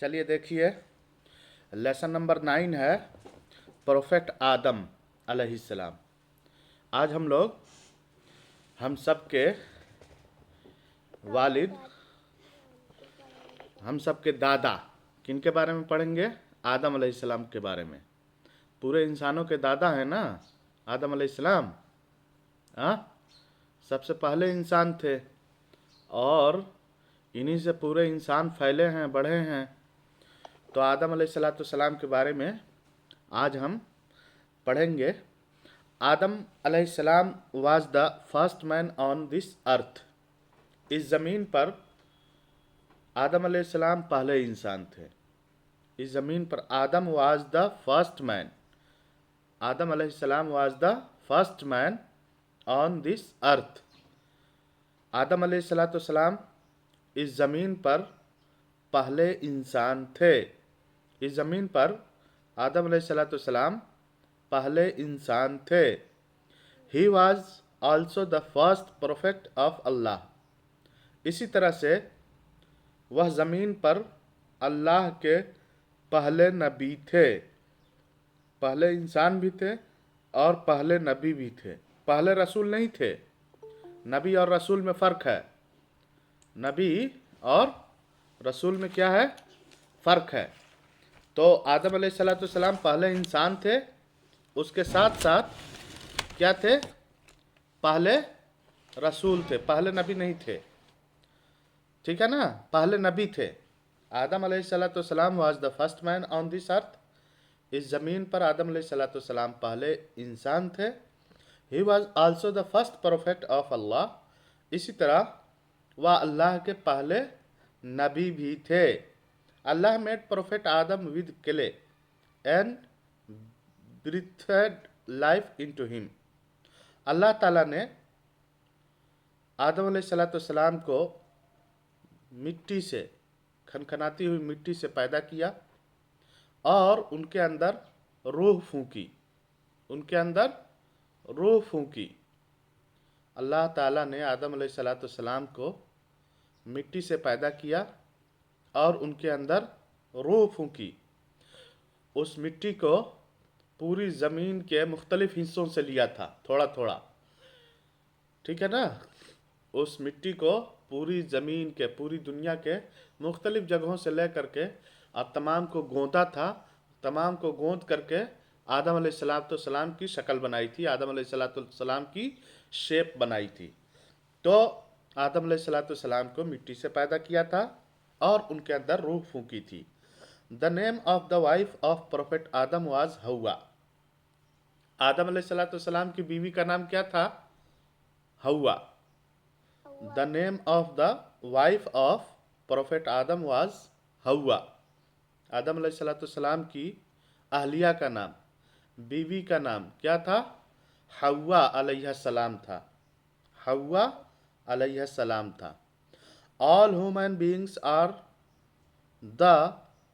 चलिए देखिए, lesson number 9 है प्रोफेट आदम अलैहिस्सलाम। आज हम लोग हम सब के वालिद, हम सब के दादा किन के बारे में पढ़ेंगे? आदम अलैहिस्सलाम के बारे में। पूरे इंसानों के दादा हैं ना आदम अलैहिस्सलाम। हाँ, सबसे पहले इंसान थे और इन्हीं से पूरे इंसान फैले हैं, बढ़े हैं। तो आदम अलैहिस्सलाम के बारे में आज हम पढ़ेंगे। आदम अलैहिस्सलाम was the first man on this earth. इस ज़मीन पर आदम अलैहिस्सलाम पहले इंसान थे। इस ज़मीन पर Adam was the first man. Adam अलैहिस्सलाम was the first man on this earth. आदम अलैहिस्सलाम इस ज़मीन पर पहले इंसान थे। इस ज़मीन पर आदम अलैहिस्सलाम पहले इंसान थे। He was also the first prophet of Allah. इसी तरह से वह ज़मीन पर अल्लाह के पहले नबी थे। पहले इंसान भी थे और पहले नबी भी थे। पहले रसूल नहीं थे। नबी और रसूल में फ़र्क है। नबी और रसूल में क्या है? फ़र्क है। तो आदम अलैहिस्सलाम पहले इंसान थे, उसके साथ साथ क्या थे? पहले रसूल थे, पहले नबी नहीं थे। ठीक है ना? पहले नबी थे। आदम अलैहिस्सलाम was the first man on this earth. इस ज़मीन पर आदम अलैहिस्सलाम पहले इंसान थे। He was also the first prophet of Allah. इसी तरह वह अल्लाह के पहले नबी भी थे। Allah made prophet Adam with clay and breathed life into him. अल्लाह ताला ने आदम अलैहिस्सलाम को मिट्टी से, खनखनाती हुई मिट्टी से पैदा किया और उनके अंदर रूह फूंकी। उनके अंदर रूह फूंकी। अल्लाह ताला ने आदम अलैहिस्सलाम को मिट्टी से पैदा किया और उनके अंदर रूह फूंकी। उस मिट्टी को पूरी ज़मीन के मुख्तलिफ हिस्सों से लिया था, थोड़ा थोड़ा। ठीक है ना? उस मिट्टी को पूरी ज़मीन के, पूरी दुनिया के मुख्तलिफ जगहों से ले करके और तमाम को गोंदा था। तमाम को गोंद करके आदम अलैहिस्सलाम की शक्ल बनाई थी, आदम अलैहिस्सलाम की शेप बनाई थी। तो आदम अलैहिस्सलाम को मिट्टी से पैदा किया था और उनके अंदर रूह फूंकी थी। The name of the wife of prophet Adam was Hawwa. Adam अलैहिस्सलाम की बीवी का नाम क्या था? Hawwa. The name of the wife of prophet Adam was Hawwa. Adam अलैहिस्सलाम की अहलिया का नाम, बीवी का नाम क्या था? हव्वा अलैहिस्सलाम था। हव्वा अलैहिस्सलाम था। All human beings are the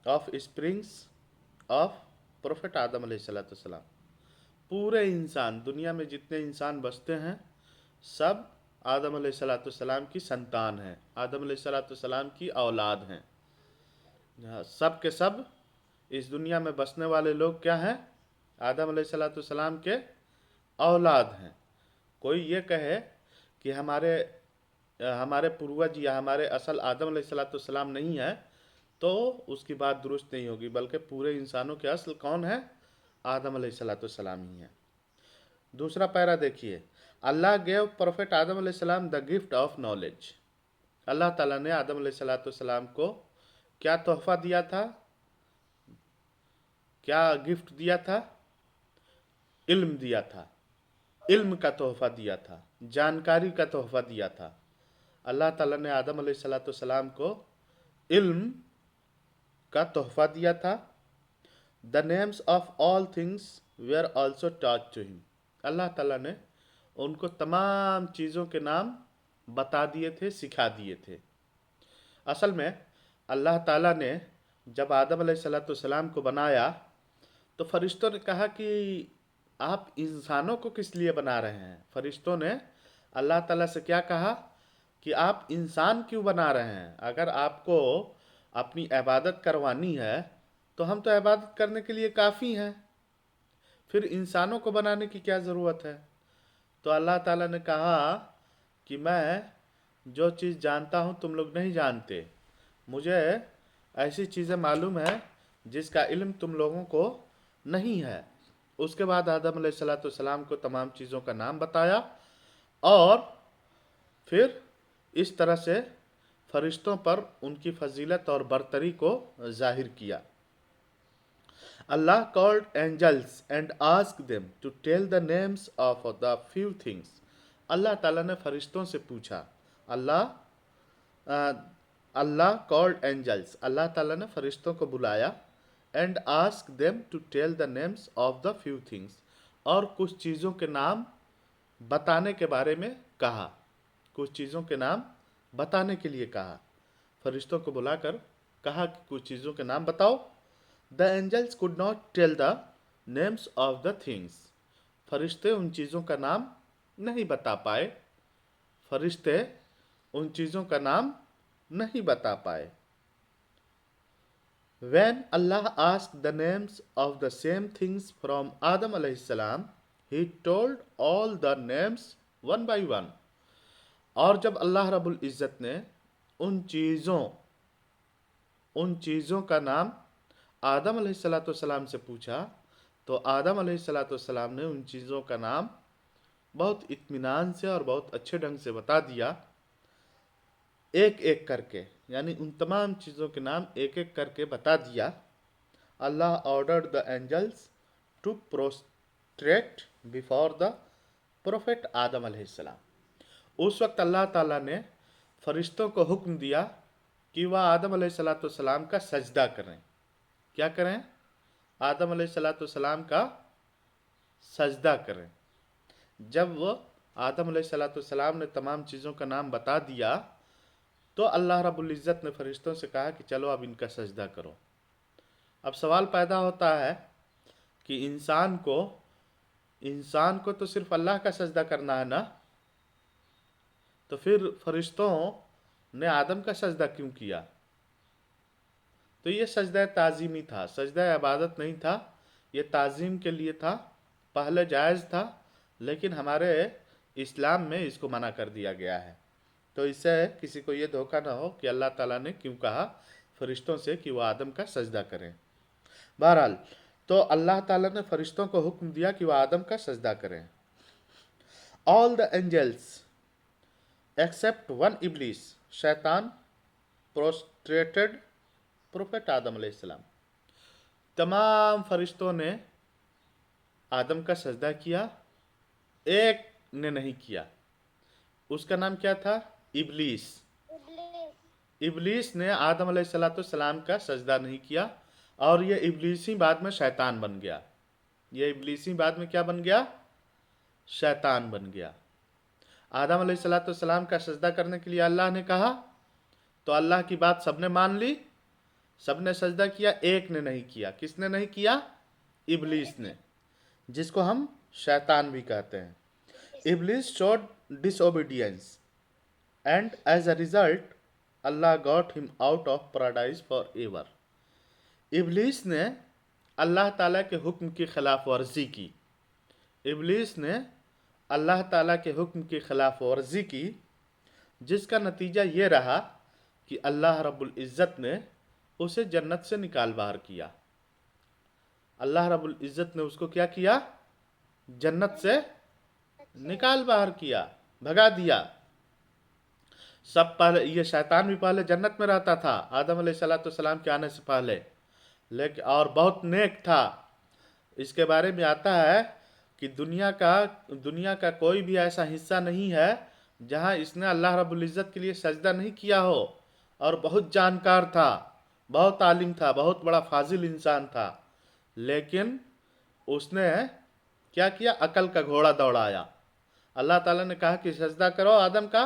offsprings of prophet Adam अलैहिस्सलाम। पूरे इंसान, दुनिया में जितने इंसान बसते हैं, सब आदम अलैहिस्सलाम की संतान हैं, आदम अलैहिस्सलाम की औलाद हैं। सब के सब इस दुनिया में बसने वाले लोग क्या हैं? आदम अलैहिस्सलाम के औलाद हैं। कोई ये कहे कि हमारे पूर्वज या हमारे असल आदम अलैहिस्सलाम नहीं है, तो उसकी बात दुरुस्त नहीं होगी, बल्कि पूरे इंसानों के असल कौन है? आदम अलैहिस्सलाम ही है। दूसरा पैरा देखिए, अल्लाह गेव प्रोफेट आदम अलैहिस्सलाम द गिफ्ट ऑफ नॉलेज। अल्लाह ताला ने आदम अलैहिस्सलाम को क्या तोहफा दिया था? क्या गिफ्ट दिया था? इल्म दिया था। इल्म का तोहफा दिया था, जानकारी का तोहफा दिया था। अल्लाह ताला ने आदम अलैहिस्सलाम को इल्म का तोहफा दिया था। The names of all things were also taught to him. अल्लाह ताला ने उनको तमाम चीज़ों के नाम बता दिए थे, सिखा दिए थे। असल में अल्लाह ताला ने जब आदम अलैहिस्सलाम को बनाया तो फरिश्तों ने कहा कि आप इंसानों को किस लिए बना रहे हैं? फरिश्तों ने अल्लाह ताला से क्या कहा कि आप इंसान क्यों बना रहे हैं? अगर आपको अपनी इबादत करवानी है तो हम तो इबादत करने के लिए काफ़ी हैं, फिर इंसानों को बनाने की क्या ज़रूरत है। तो अल्लाह ताला ने कहा कि मैं जो चीज़ जानता हूँ तुम लोग नहीं जानते, मुझे ऐसी चीज़ें मालूम है जिसका इल्म तुम लोगों को नहीं है। उसके बाद आदम अलैहिस्सलाम को तमाम चीज़ों का नाम बताया और फिर इस तरह से फरिश्तों पर उनकी फजीलत और बरतरी को जाहिर किया। Allah called angels and asked them to tell the names of the few things. अल्लाह ताला ने फरिश्तों से पूछा। अल्लाह कॉल्ड एंजल्स, अल्लाह ताला ने फरिश्तों को बुलाया, and ask them to tell the names of the few things, और कुछ चीज़ों के नाम बताने के बारे में कहा, कुछ चीज़ों के नाम बताने के लिए कहा। फरिश्तों को बुलाकर कहा कि कुछ चीज़ों के नाम बताओ। The angels could not tell the names of the things, फरिश्ते उन चीज़ों का नाम नहीं बता पाए, फरिश्ते उन चीज़ों का नाम नहीं बता पाए। When Allah asked the names of the same things from Adam alayhi salam, he told all the names one by one. और जब अल्लाह रब्बुल इज़्ज़त ने उन चीज़ों का नाम आदम अलैहिस्सलाम से पूछा तो आदम अलैहिस्सलाम ने उन चीज़ों का नाम बहुत इत्मीनान से और बहुत अच्छे ढंग से बता दिया, एक एक करके, यानी उन तमाम चीज़ों के नाम एक एक करके बता दिया। Allah ordered the angels to prostrate before the prophet Adam अलैहिस्सलाम। उस वक्त अल्लाह ताला ने फरिश्तों को हुक्म दिया कि वह आदम अलैहिस्सलाम का सजदा करें। क्या करें? आदम अलैहिस्सलाम का सजदा करें। जब वो आदम अलैहिस्सलाम ने तमाम चीज़ों का नाम बता दिया तो अल्लाह रब्बुल इज़्ज़त ने फरिश्तों से कहा कि चलो अब इनका सजदा करो। अब सवाल पैदा होता है कि इंसान को तो सिर्फ अल्लाह का सजदा करना है ना, तो फिर फरिश्तों ने आदम का सजदा क्यों किया? तो ये सजदा ताज़ीमी था, सजदा इबादत नहीं था, ये ताज़ीम के लिए था। पहले जायज़ था लेकिन हमारे इस्लाम में इसको मना कर दिया गया है। तो इससे किसी को ये धोखा ना हो कि अल्लाह ताला ने क्यों कहा फरिश्तों से कि वो आदम का सजदा करें। बहरहाल तो अल्लाह ताला ने फरिश्तों को हुक्म दिया कि वह आदम का सजदा करें। All the angels except one Iblis, शैतान, प्रोस्ट्रेटेड प्रोफेट आदम अलैहिस्सलाम। तमाम फरिश्तों ने आदम का सजदा किया, एक ने नहीं किया। उसका नाम क्या था? इब्लीस। इब्लीस ने आदम अलैहिस्सलाम का सजदा नहीं किया और ये इब्लीस ही बाद में शैतान बन गया। ये इब्लीस ही बाद में क्या बन गया? शैतान बन गया। आदम अलैहिस्सलाम का सजदा करने के लिए अल्लाह ने कहा तो अल्लाह की बात सबने मान ली, सबने सजदा किया, एक ने नहीं किया। किसने नहीं किया? इब्लीस ने, जिसको हम शैतान भी कहते हैं। Iblis showed disobedience and as a result Allah got him out of paradise forever. इब्लीस ने अल्लाह ताला के हुक्म की खिलाफ वर्जी की। इब्लीस ने अल्लाह ताला के हुक्म की खिलाफ वर्जी की, जिसका नतीजा ये रहा कि अल्लाह रब्बुल इज़्ज़त ने उसे जन्नत से निकाल बाहर किया। अल्लाह रब्बुल इज़्ज़त ने उसको क्या किया? जन्नत से निकाल बाहर किया, भगा दिया। सब पहले ये शैतान भी पहले जन्नत में रहता था आदम अलैहिस्सलाम के आने से पहले, लेकिन और बहुत नेक था। इसके बारे में आता है कि दुनिया का कोई भी ऐसा हिस्सा नहीं है जहां इसने अल्लाह रब्बुल इज़्ज़त के लिए सजदा नहीं किया हो, और बहुत जानकार था, बहुत आलिम था, बहुत बड़ा फाजिल इंसान था, लेकिन उसने क्या किया? अकल का घोड़ा दौड़ाया। अल्लाह ताला ने कहा कि सजदा करो आदम का,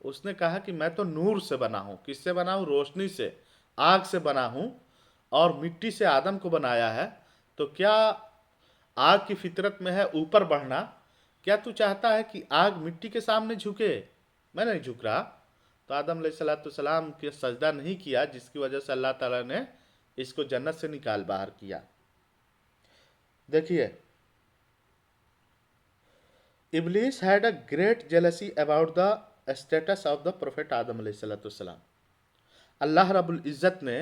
उसने कहा कि मैं तो नूर से बना हूँ। किससे बना हूँ? रोशनी से, आग से बना हूँ, और मिट्टी से आदम को बनाया है। तो क्या आग की फितरत में है ऊपर बढ़ना? क्या तू चाहता है कि आग मिट्टी के सामने झुके? मैं नहीं झुक रहा। तो आदम अलैहिस्सलाम के सजदा नहीं किया, जिसकी वजह से अल्लाह ताला ने इसको जन्नत से निकाल बाहर किया। देखिए, Iblis had a great jealousy about the status of the prophet Adam अलैहिस्सलाम। अल्लाह रब्बुल इज़्ज़त ने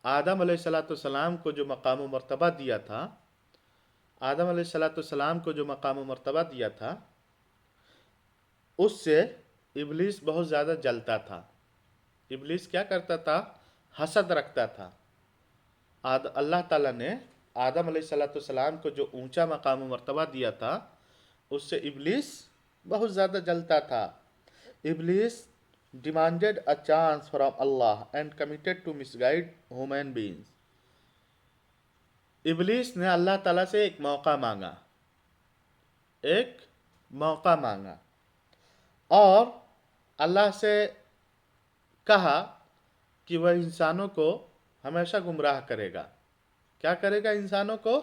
आदम अलैहिस्सलाम को जो मकाम मर्तबा दिया था, आदम अलैहिस्सलाम को जो मकाम मर्तबा दिया था, उससे इब्लीस बहुत ज़्यादा जलता था। इब्लीस क्या करता था? हसद रखता था। अल्लाह ताला ने आदम अलैहिस्सलाम को जो ऊंचा मकाम मर्तबा दिया था, उससे इब्लीस बहुत ज़्यादा जलता था। Iblis demanded a chance from Allah and committed to misguide human beings. इब्लीस ने अल्लाह ताला से एक मौका मांगा, एक मौका मांगा, और अल्लाह से कहा कि वह इंसानों को हमेशा गुमराह करेगा। क्या करेगा? इंसानों को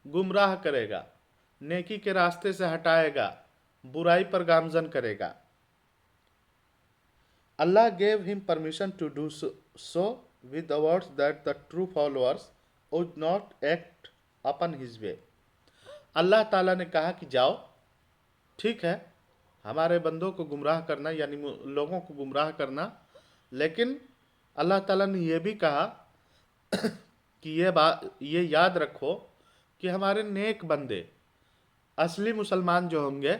गुमराह करेगा, नेकी के रास्ते से हटाएगा, बुराई पर गामजन करेगा। Allah gave him permission to do so with the words that the true followers would not act upon his way. अल्लाह ताला ने कहा कि जाओ, ठीक है, हमारे बंदों को गुमराह करना, यानी लोगों को गुमराह करना, लेकिन अल्लाह ताला ने यह भी कहा कि ये याद रखो कि हमारे नेक बंदे, असली मुसलमान जो होंगे,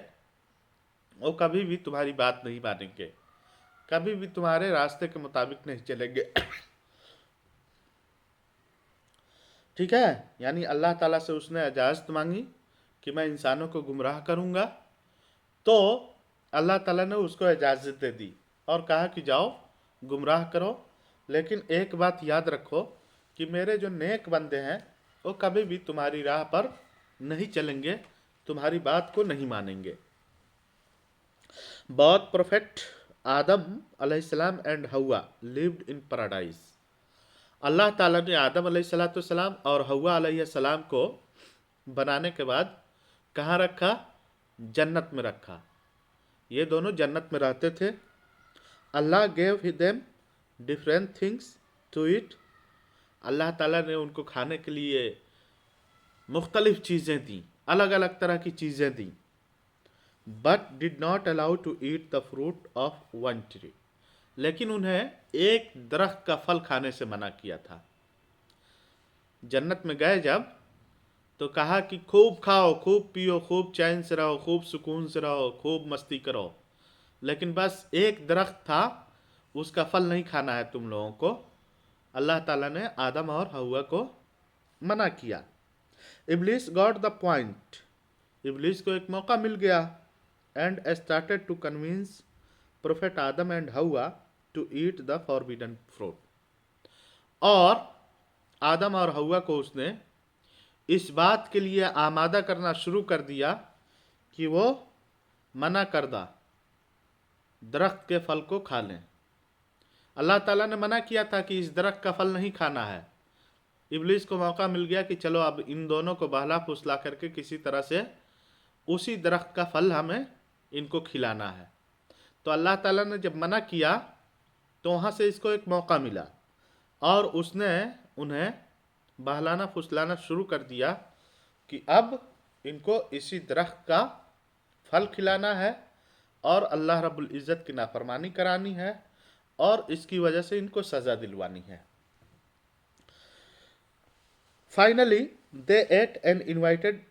वो कभी भी तुम्हारी बात नहीं मानेंगे, कभी भी तुम्हारे रास्ते के मुताबिक नहीं चलेंगे। ठीक है, यानी अल्लाह ताला से उसने इजाज़त मांगी कि मैं इंसानों को गुमराह करूंगा, तो अल्लाह ताला ने उसको इजाज़त दे दी और कहा कि जाओ गुमराह करो, लेकिन एक बात याद रखो कि मेरे जो नेक बंदे हैं वो कभी भी तुम्हारी राह पर नहीं चलेंगे, तुम्हारी बात को नहीं मानेंगे। बोथ प्रोफेट आदम अलैहिस्सलाम एंड हवा लिव्ड इन पैराडाइज। अल्लाह ताला ने आदम अलैहिस्सलाम और हवा अलैहिस्सलाम को बनाने के बाद कहाँ रखा? जन्नत में रखा। ये दोनों जन्नत में रहते थे। Allah gave them different things to it. अल्लाह ताला ने उनको खाने के लिए मुख्तलिफ चीज़ें दी, अलग अलग तरह की चीज़ें दी। But did not allow to eat the fruit of one tree. लेकिन उन्हें एक दरख्त का फल खाने से मना किया था। जन्नत में गए जब, तो कहा कि खूब खाओ, खूब पियो, खूब चैन से रहो, खूब सुकून से रहो, खूब मस्ती करो, लेकिन बस एक दरख्त था, उसका फल नहीं खाना है तुम लोगों को। अल्लाह ताला ने आदम और हवा को मना किया। Iblis got the point. इब्लीस को एक मौका मिल गया, and started to convince prophet Adam and Hawwa to eat the forbidden fruit. और आदम और हवा को उसने इस बात के लिए आमादा करना शुरू कर दिया कि वो मना करदा दरख्त के फल को खा लें। अल्लाह ताला ने मना किया था कि इस दरख्त का फल नहीं खाना है। इब्लीस को मौका मिल गया कि चलो अब इन दोनों को बहला फुसला करके किसी तरह से उसी दरख्त का फल हमें इनको खिलाना है। तो अल्लाह ताला ने जब मना किया तो वहाँ से इसको एक मौका मिला, और उसने उन्हें बहलाना फुसलाना शुरू कर दिया कि अब इनको इसी दरख्त का फल खिलाना है और अल्लाह रब्बुल इज़्ज़त की नाफरमानी करानी है, और इसकी वजह से इनको सज़ा दिलवानी है। Finally they ate and invited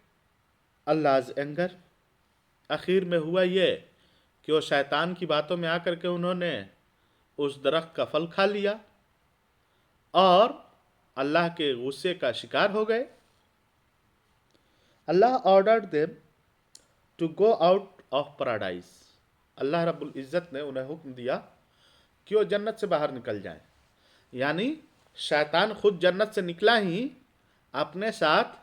Allah's anger. आखिर में हुआ ये कि वो शैतान की बातों में आकर के उन्होंने उस दरख्त का फल खा लिया और अल्लाह के गुस्से का शिकार हो गए। Allah ordered them to go out of paradise. अल्लाह रब्बुल इज़्ज़त ने उन्हें हुक्म दिया कि वो जन्नत से बाहर निकल जाएं। यानी शैतान खुद जन्नत से निकला ही अपने साथ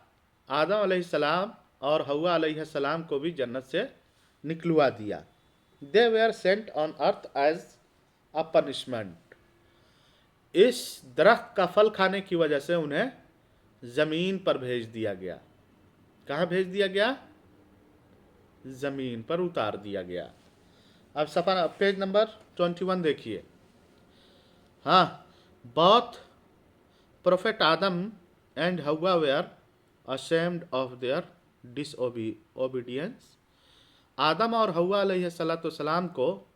आदम अलैहिस्सलाम और हवा अलैहिस्सलाम को भी जन्नत से निकलवा दिया। They were sent on earth as a punishment. इस दरख्त का फल खाने की वजह से उन्हें ज़मीन पर भेज दिया गया। कहाँ भेज दिया गया? ज़मीन पर उतार दिया गया। अब सफ़ा पेज नंबर 21 देखिए। हाँ, both Prophet Adam and Hawa were ashamed of their disobedience. आदम और हव्वा अलैहिस्सलाम को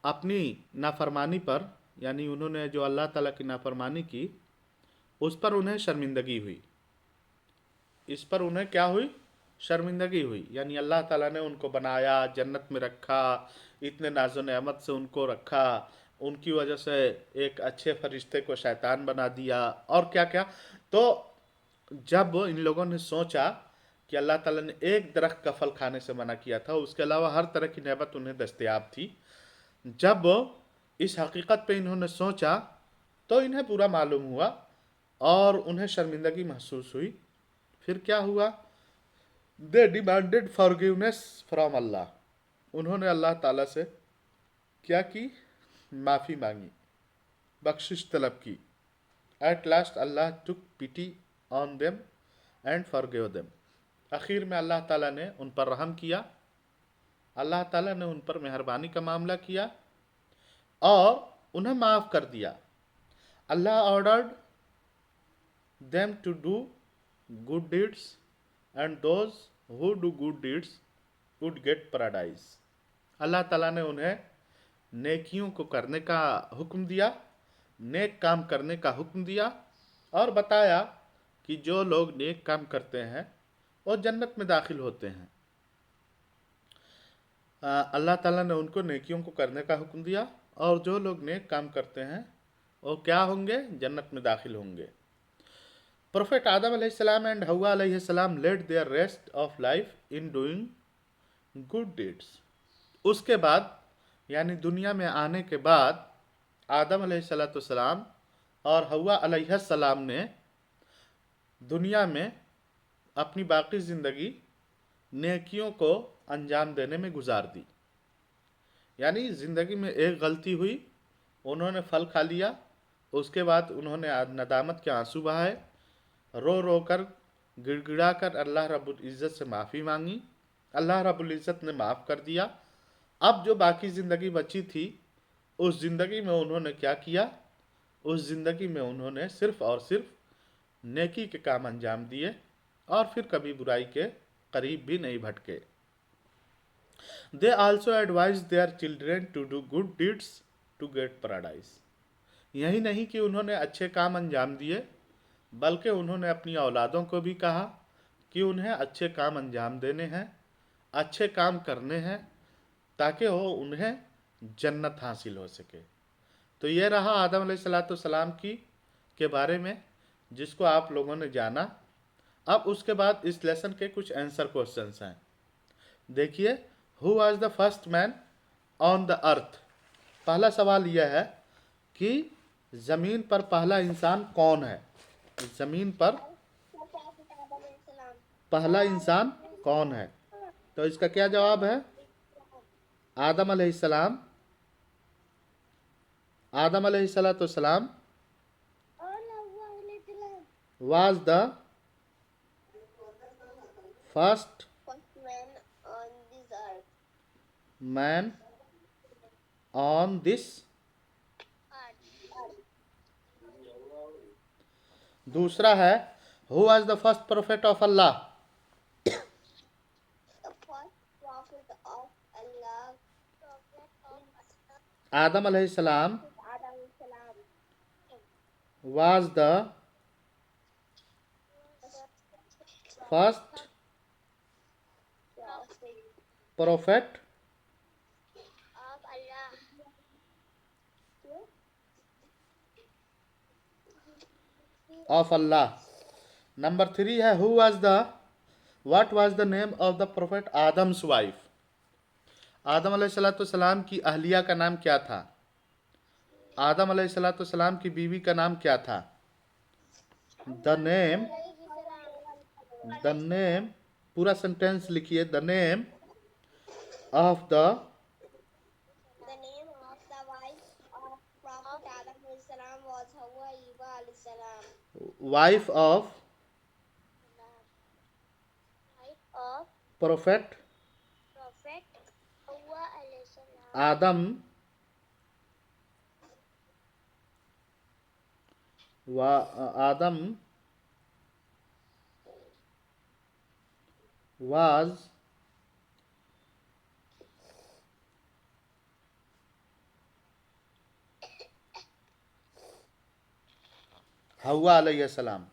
अपनी नाफरमानी पर, यानी उन्होंने जो अल्लाह ताला की नाफरमानी की, उस पर उन्हें शर्मिंदगी हुई। इस पर उन्हें क्या हुई? शर्मिंदगी हुई। यानी अल्लाह ताला ने उनको बनाया, जन्नत में रखा, इतने नाज़ो नेमत से उनको रखा, उनकी वजह से एक अच्छे फरिश्ते को शैतान बना दिया और क्या क्या। तो जब इन लोगों ने सोचा कि अल्लाह ताला ने एक दरख्त का फल खाने से मना किया था, उसके अलावा हर तरह की नेमत उन्हें दस्तयाब थी, जब इस हकीकत पे इन्होंने सोचा तो इन्हें बुरा मालूम हुआ और उन्हें शर्मिंदगी महसूस हुई। फिर क्या हुआ? दे डिमांडेड फॉरगिवनेस फ्रॉम अल्लाह। उन्होंने अल्लाह ताला से क्या की? माफ़ी मांगी, बख्शिश तलब की। At last Allah took pity on them and forgive them. आखिर में अल्लाह ताला ने उन पर रहम किया, अल्लाह ताला ने उन पर मेहरबानी का मामला किया और उन्हें माफ़ कर दिया। Allah ordered them to do good deeds and those who do good deeds would get paradise. अल्लाह ताला ने उन्हें नेकियों को करने का हुक्म दिया, नेक काम करने का हुक्म दिया और बताया कि जो लोग नेक काम करते हैं वो जन्नत में दाखिल होते हैं। अल्लाह ताला ने उनको नेकियों को करने का हुक्म दिया और जो लोग नेक काम करते हैं वो क्या होंगे? जन्नत में दाखिल होंगे। प्रोफेट आदम अलैहिस्सलाम एंड हव्वा अलैहिस्सलाम led their rest of life in doing good deeds. उसके बाद यानी दुनिया में आने के बाद आदम अलैहिस्सलाम और हव्वा अलैहिस्सलाम ने दुनिया में अपनी बाकी ज़िंदगी नेकियों को अंजाम देने में गुजार दी। यानी ज़िंदगी में एक गलती हुई, उन्होंने फल खा लिया, उसके बाद उन्होंने नदामत के आंसू बहाए, रो रो कर गिड़गिड़ा कर अल्लाह रब्बुल इज़्ज़त से माफ़ी मांगी, अल्लाह रब्बुल इज़्ज़त ने माफ़ कर दिया। अब जो बाकी ज़िंदगी बची थी उस ज़िंदगी में उन्होंने क्या किया? उस ज़िंदगी में उन्होंने सिर्फ़ और सिर्फ नेकी के काम अंजाम दिए और फिर कभी बुराई के करीब भी नहीं भटके। They also advise their children to do good deeds to get paradise. यही नहीं कि उन्होंने अच्छे काम अंजाम दिए, बल्कि उन्होंने अपनी औलादों को भी कहा कि उन्हें अच्छे काम अंजाम देने हैं, अच्छे काम करने हैं, ताकि वो उन्हें जन्नत हासिल हो सके। तो ये रहा आदम अलैहिस्सलाम की के बारे में, जिसको आप लोगों ने जाना। अब उसके बाद इस लेसन के कुछ आंसर क्वेश्चंस हैं। देखिए, who was the first man on the earth. पहला सवाल यह है कि ज़मीन पर पहला इंसान कौन है? ज़मीन पर पहला इंसान कौन है? तो इसका क्या जवाब है? आदम अलैहिस्सलाम। आदम अलैहिस्सलाम was the first man on this। दूसरा है who was the first prophet of Allah। आदम अलैहिस्सलाम was the first prophet of Allah। Number 3 है what was the name of the prophet Adam's wife। आदम अलैहिस्सलाम की अहलिया का नाम क्या था? आदम अलैहिस्सलाम की बीवी का नाम क्या था? द नेम पूरा सेंटेंस लिखिए। The name of the wife of prophet Adam Adam was Hawwa अलैहिस्सलाम।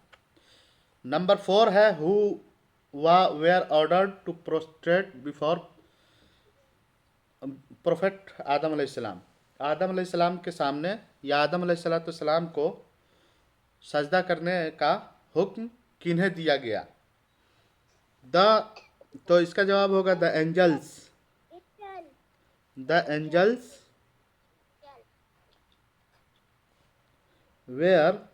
नंबर 4 है who were ordered to prostrate before prophet Adam अलैहिस्सलाम। आदम अलैहिस्सलाम के सामने या आदम अलैहिस्सलाम को सजदा करने का हुक्म किन्हें दिया गया? द तो इसका जवाब होगा the angels. The angels were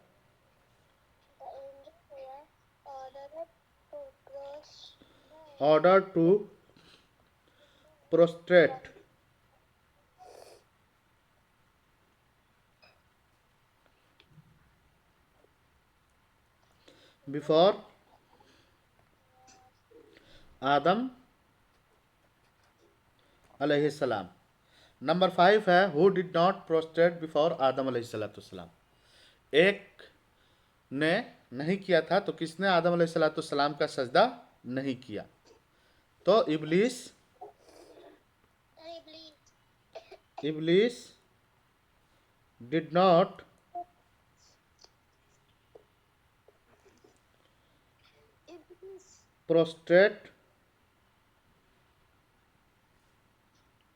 ordered to prostrate before Adam अलैहि सलाम। नंबर 5 है who did not prostrate before आदम अलैहि सलाम। एक ने नहीं किया था तो किसने आदम अलैहि सलाम का सजदा नहीं किया? तो Iblis did not prostrate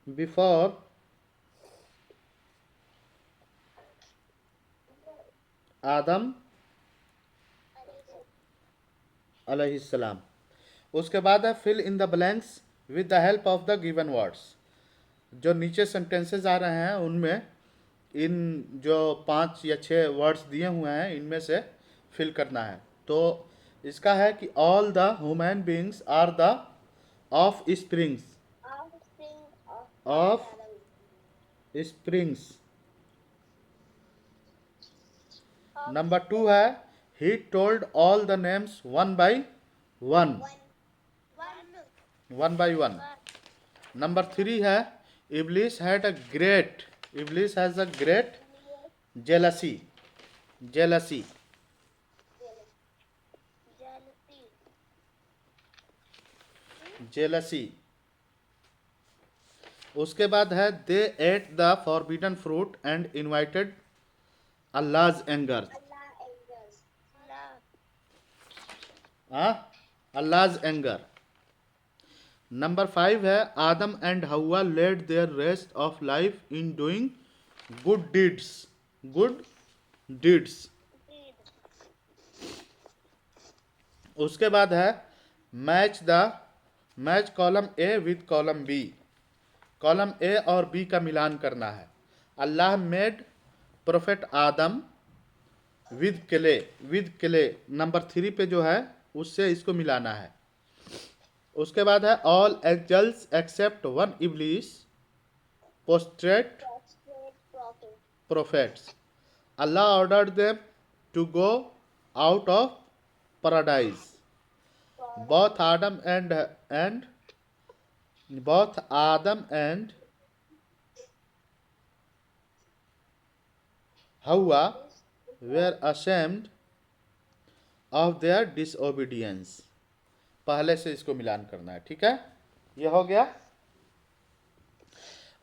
before Adam अलैहिस्सलाम। उसके बाद है fill in the blanks with the help of the given words. जो नीचे सेंटेंसेस आ रहे हैं उनमें इन जो 5 या 6 वर्ड्स दिए हुए हैं इनमें से फिल करना है। तो इसका है कि all the human beings are the offsprings. Number 2 है he told all the names one by one. Number 3 है Iblis has a great jealousy. उसके बाद है they ate the forbidden fruit and invited Allah's anger. Allah's anger. Number 5 है Adam and Hawa led their rest of life in doing good deeds. उसके बाद है match column A with column B. Column A और B का मिलान करना है। Allah made prophet Adam with clay number 3 पे जो है उससे इसको मिलाना है। उसके बाद है all angels except one Iblis prostrate prophets. Allah ordered them to go out of paradise. both Adam and Hawa were ashamed of their disobedience। पहले से इसको मिलान करना है। ठीक है, ये हो गया।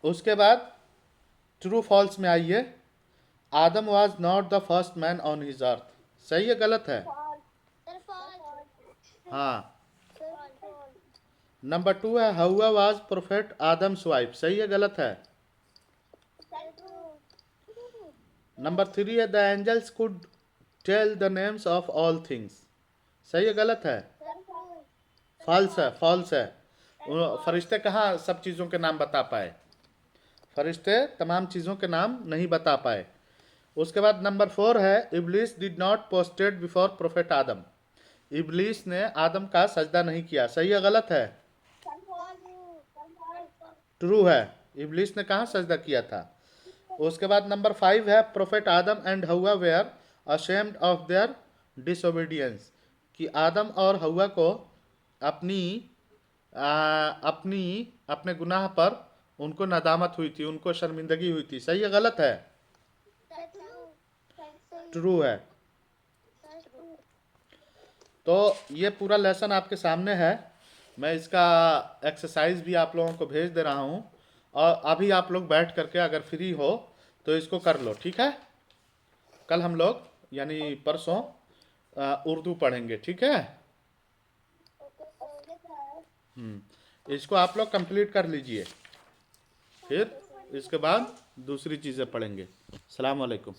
उसके बाद ट्रू फॉल्स में आइए। Adam was not the first man on his earth. सही है गलत है? हाँ। नंबर 2 है हवा वाज प्रोफेट आदम्स वाइफ। सही है गलत है? नंबर 3 है the angels could tell the names of all things. सही है गलत है? फॉल्स है। फरिश्ते कहाँ सब चीज़ों के नाम बता पाए? फरिश्ते तमाम चीज़ों के नाम नहीं बता पाए। उसके बाद नंबर 4 है इब्लीस डिड नॉट पोस्ट्रेट बिफोर प्रोफेट आदम। इब्लीस ने आदम का सजदा नहीं किया। सही है गलत है? ट्रू है। इब्लीस ने कहाँ सजदा किया था? उसके बाद नंबर 5 है prophet Adam and Hawa were ashamed of their disobedience. कि आदम और हवा को अपने गुनाह पर उनको नदामत हुई थी, उनको शर्मिंदगी हुई थी। सही है गलत है? ट्रू है। तो ये पूरा लेसन आपके सामने है, मैं इसका एक्सरसाइज भी आप लोगों को भेज दे रहा हूँ, और अभी आप लोग बैठ करके अगर फ्री हो तो इसको कर लो, ठीक है? कल हम लोग यानी परसों उर्दू पढ़ेंगे, ठीक है? इसको आप लोग कंप्लीट कर लीजिए, फिर इसके बाद दूसरी चीज़ें पढ़ेंगे। अस्सलाम वालेकुम।